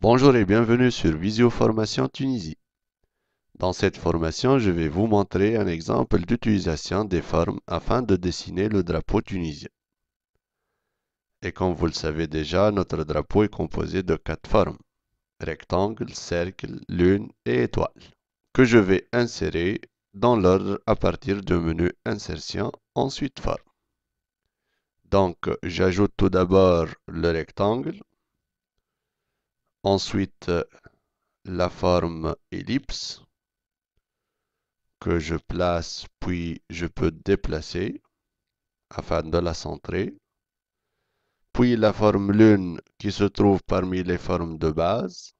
Bonjour et bienvenue sur Visioformation Tunisie. Dans cette formation, je vais vous montrer un exemple d'utilisation des formes afin de dessiner le drapeau tunisien. Et comme vous le savez déjà, notre drapeau est composé de 4 formes: rectangle, cercle, lune et étoile, que je vais insérer dans l'ordre à partir du menu Insertion, ensuite Forme. Donc, j'ajoute tout d'abord le rectangle, ensuite la forme ellipse, que je place puis je peux déplacer afin de la centrer. Puis la forme lune qui se trouve parmi les formes de base.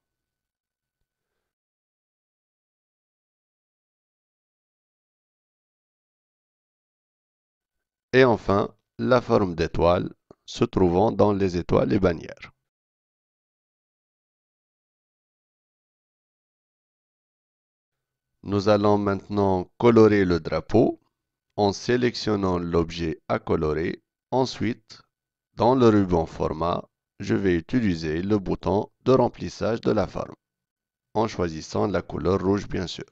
Et enfin, la forme d'étoile se trouvant dans les étoiles et bannières. Nous allons maintenant colorer le drapeau en sélectionnant l'objet à colorer. Ensuite, dans le ruban format, je vais utiliser le bouton de remplissage de la forme, en choisissant la couleur rouge bien sûr.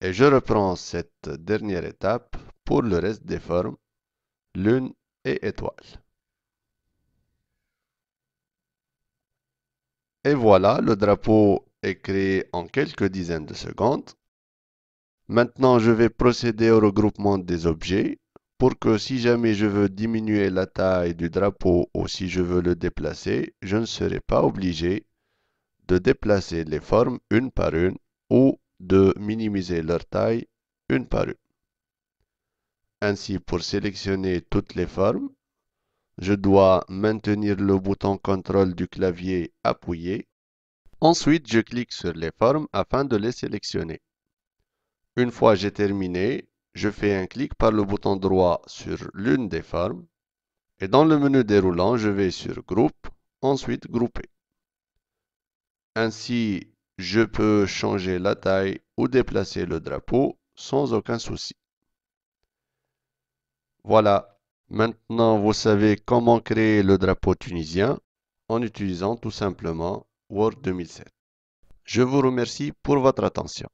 Et je reprends cette dernière étape pour le reste des formes, lune et étoile. Et voilà, le drapeau est créé en quelques dizaines de secondes. Maintenant, je vais procéder au regroupement des objets pour que si jamais je veux diminuer la taille du drapeau ou si je veux le déplacer, je ne serai pas obligé de déplacer les formes une par une ou de minimiser leur taille une par une. Ainsi, pour sélectionner toutes les formes, je dois maintenir le bouton CTRL du clavier appuyé. Ensuite, je clique sur les formes afin de les sélectionner. Une fois j'ai terminé, je fais un clic par le bouton droit sur l'une des formes et dans le menu déroulant, je vais sur Groupe, ensuite Grouper. Ainsi, je peux changer la taille ou déplacer le drapeau sans aucun souci. Voilà, maintenant vous savez comment créer le drapeau tunisien en utilisant tout simplement Word 2007. Je vous remercie pour votre attention.